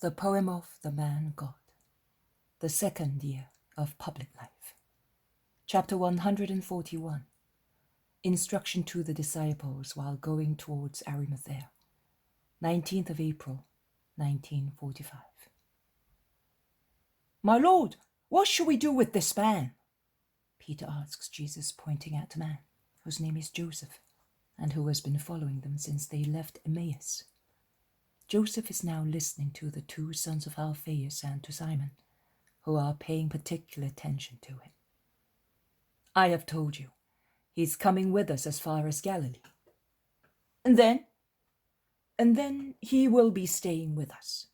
The Poem of the Man God, the second year of public life. Chapter 141. Instruction to the disciples while going towards Arimathea. 19th of April, 1945. "My Lord, what shall we do with this man?" Peter asks Jesus, pointing at a man whose name is Joseph, and who has been following them since they left Emmaus. Joseph is now listening to the two sons of Alphaeus and to Simon, who are paying particular attention to him. "I have told you, he's coming with us as far as Galilee. And then he will be staying with us.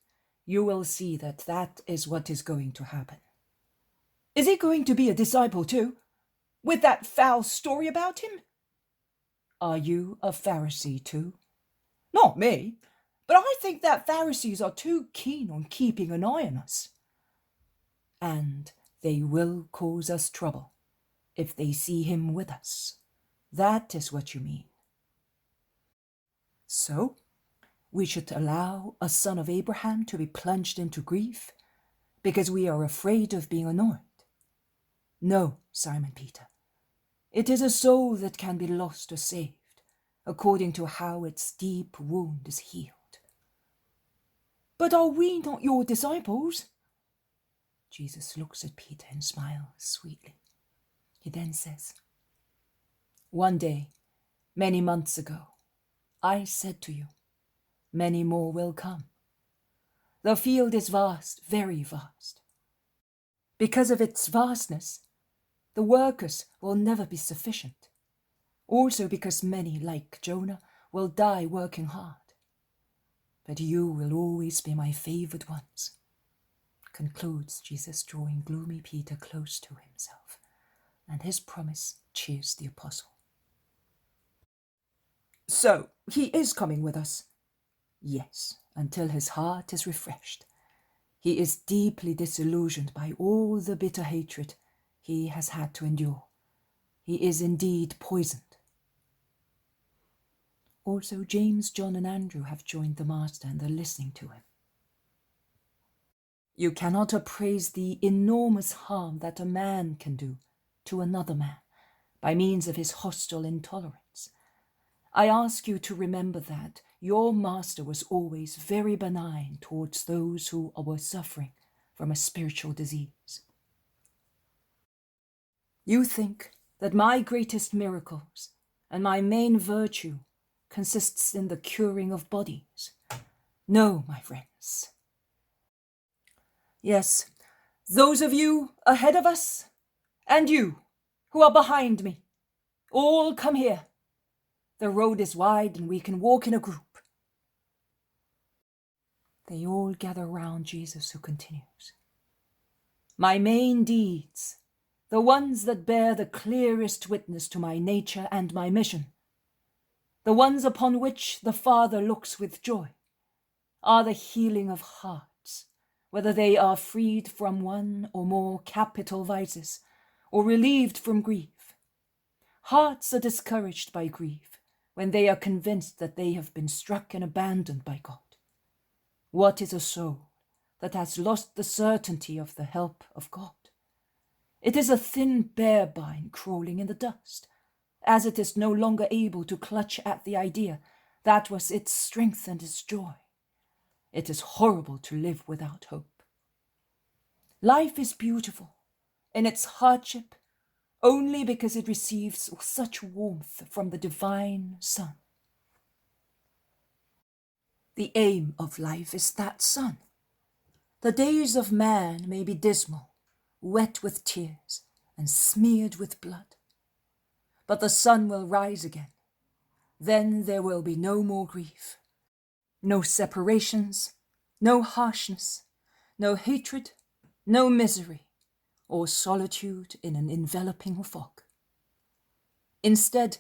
You will see that is what is going to happen." "Is he going to be a disciple too, with that foul story about him?" "Are you a Pharisee too?" "Not me, but I think that Pharisees are too keen on keeping an eye on us." "And they will cause us trouble if they see him with us. That is what you mean. So, we should allow a son of Abraham to be plunged into grief because we are afraid of being annoyed? No, Simon Peter. It is a soul that can be lost or saved, according to how its deep wound is healed." "But are we not your disciples?" Jesus looks at Peter and smiles sweetly. He then says, "One day, many months ago, I said to you, many more will come. The field is vast, very vast. Because of its vastness, the workers will never be sufficient. Also because many, like Jonah, will die working hard. But you will always be my favored ones," concludes Jesus, drawing gloomy Peter close to himself, and his promise cheers the apostle. "So, he is coming with us?" "Yes, until his heart is refreshed. He is deeply disillusioned by all the bitter hatred he has had to endure. He is indeed poisoned." Also, James, John, and Andrew have joined the Master and are listening to him. "You cannot appraise the enormous harm that a man can do to another man by means of his hostile intolerance. I ask you to remember that your Master was always very benign towards those who were suffering from a spiritual disease. You think that my greatest miracles and my main virtue consists in the curing of bodies. No, my friends. Yes, those of you ahead of us, and you who are behind me, all come here. The road is wide and we can walk in a group." They all gather round Jesus, who continues, "My main deeds, the ones that bear the clearest witness to my nature and my mission, the ones upon which the Father looks with joy, are the healing of hearts, whether they are freed from one or more capital vices, or relieved from grief. Hearts are discouraged by grief when they are convinced that they have been struck and abandoned by God. What is a soul that has lost the certainty of the help of God? It is a thin bear vine crawling in the dust, as it is no longer able to clutch at the idea that was its strength and its joy. It is horrible to live without hope. Life is beautiful in its hardship only because it receives such warmth from the divine sun. The aim of life is that sun. The days of man may be dismal, wet with tears, and smeared with blood. But the sun will rise again. Then there will be no more grief, no separations, no harshness, no hatred, no misery, or solitude in an enveloping fog. Instead,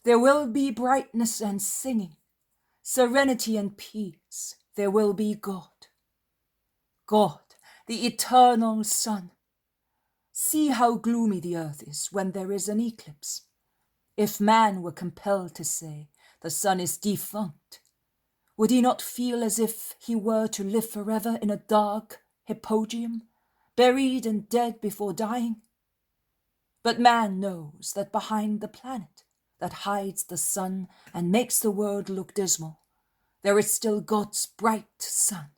there will be brightness and singing, serenity and peace. There will be God. God, the eternal sun. See how gloomy the earth is when there is an eclipse. If man were compelled to say the sun is defunct, Would he not feel as if he were to live forever in a dark hypogeum, buried and dead before dying? But man knows that behind the planet that hides the sun and makes the world look dismal, there is still God's bright sun.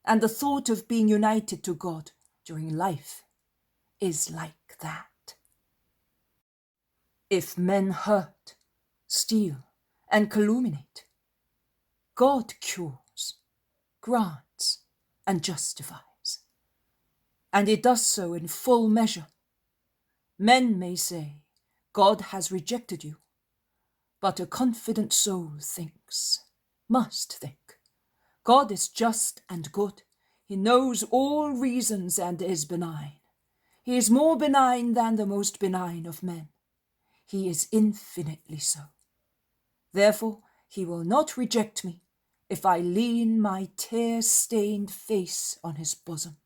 And the thought of being united to God during life is like that. If men hurt, steal, and calumniate, God cures, grants, and justifies. And it does so in full measure. Men may say, God has rejected you, but a confident soul must think, God is just and good. He knows all reasons and is benign. He is more benign than the most benign of men. He is infinitely so. Therefore, he will not reject me if I lean my tear-stained face on his bosom,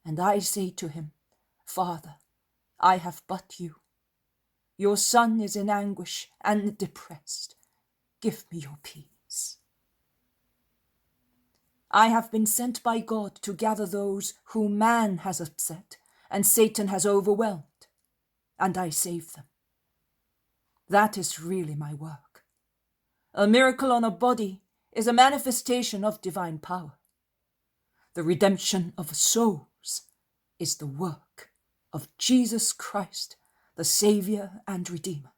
and I say to him, Father, I have but you. Your son is in anguish and depressed. Give me your peace. I have been sent by God to gather those whom man has upset and Satan has overwhelmed, and I save them. That is really my work. A miracle on a body is a manifestation of divine power. The redemption of souls is the work of Jesus Christ, the Saviour and Redeemer.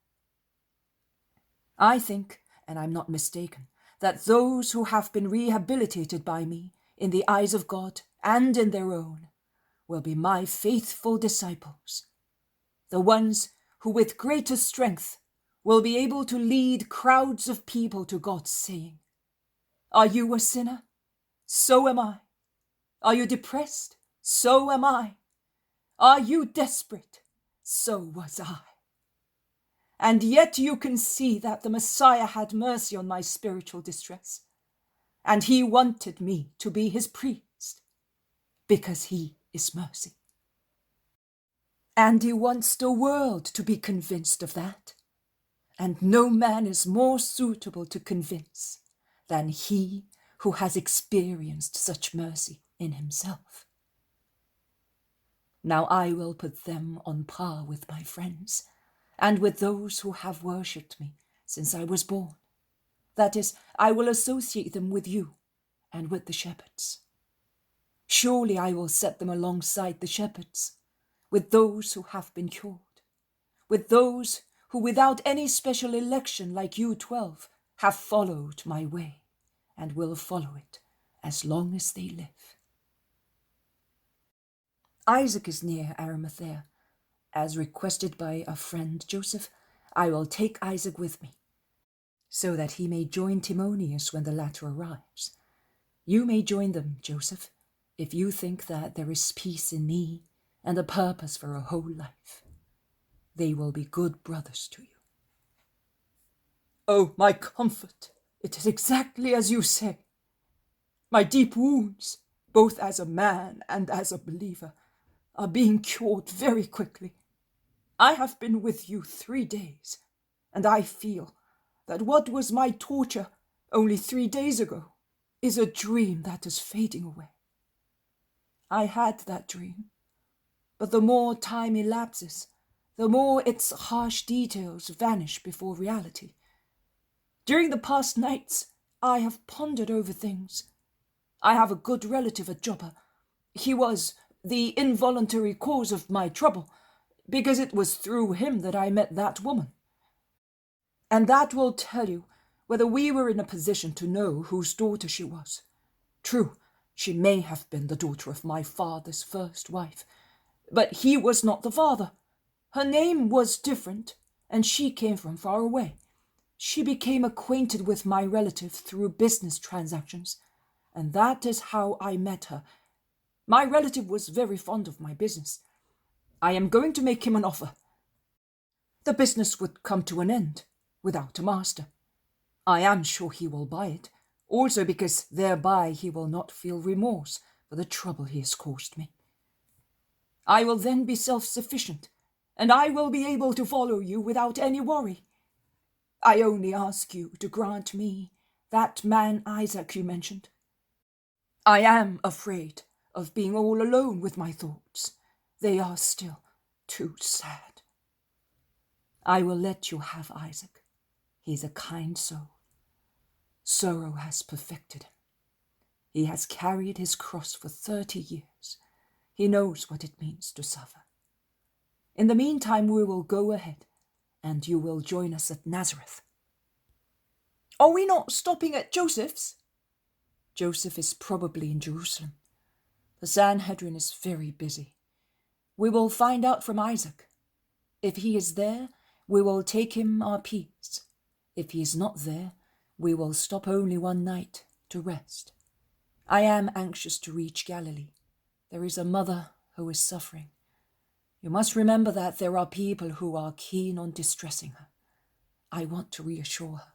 I think, and I'm not mistaken, that those who have been rehabilitated by me in the eyes of God and in their own will be my faithful disciples, the ones who with greater strength will be able to lead crowds of people to God, saying, Are you a sinner? So am I. Are you depressed? So am I. Are you desperate? So was I. And yet you can see that the Messiah had mercy on my spiritual distress, and he wanted me to be his priest, because he is mercy. And he wants the world to be convinced of that, and no man is more suitable to convince than he who has experienced such mercy in himself. Now I will put them on par with my friends, and with those who have worshipped me since I was born. That is, I will associate them with you and with the shepherds. Surely I will set them alongside the shepherds, with those who have been cured, with those who without any special election like you 12 have followed my way and will follow it as long as they live. Isaac is near Arimathea. As requested by a friend Joseph, I will take Isaac with me, so that he may join Timonius when the latter arrives. You may join them, Joseph, if you think that there is peace in me and a purpose for a whole life. They will be good brothers to you. Oh, my comfort! It is exactly as you say. My deep wounds, both as a man and as a believer, are being cured very quickly. I have been with you 3 days, and I feel that what was my torture only 3 days ago is a dream that is fading away. I had that dream, but the more time elapses, the more its harsh details vanish before reality. During the past nights, I have pondered over things. I have a good relative at Joppa. He was the involuntary cause of my trouble, because it was through him that I met that woman. And that will tell you whether we were in a position to know whose daughter she was. True, she may have been the daughter of my father's first wife, but he was not the father. Her name was different, and she came from far away. She became acquainted with my relative through business transactions, and that is how I met her. My relative was very fond of my business. I am going to make him an offer. The business would come to an end without a master. I am sure he will buy it, also because thereby he will not feel remorse for the trouble he has caused me. I will then be self-sufficient, and I will be able to follow you without any worry. I only ask you to grant me That man Isaac you mentioned. I am afraid of being all alone with my thoughts. They are still too sad. I will let you have Isaac. He is a kind soul. Sorrow has perfected him. He has carried his cross for 30 years. He knows what it means to suffer. In the meantime, we will go ahead, and you will join us at Nazareth. Are we not stopping at Joseph's? Joseph is probably in Jerusalem. The Sanhedrin is very busy. We will find out from Isaac. If he is there, we will take him our peace. If he is not there, we will stop only one night to rest. I am anxious to reach Galilee. There is a mother who is suffering. You must remember that there are people who are keen on distressing her. I want to reassure her.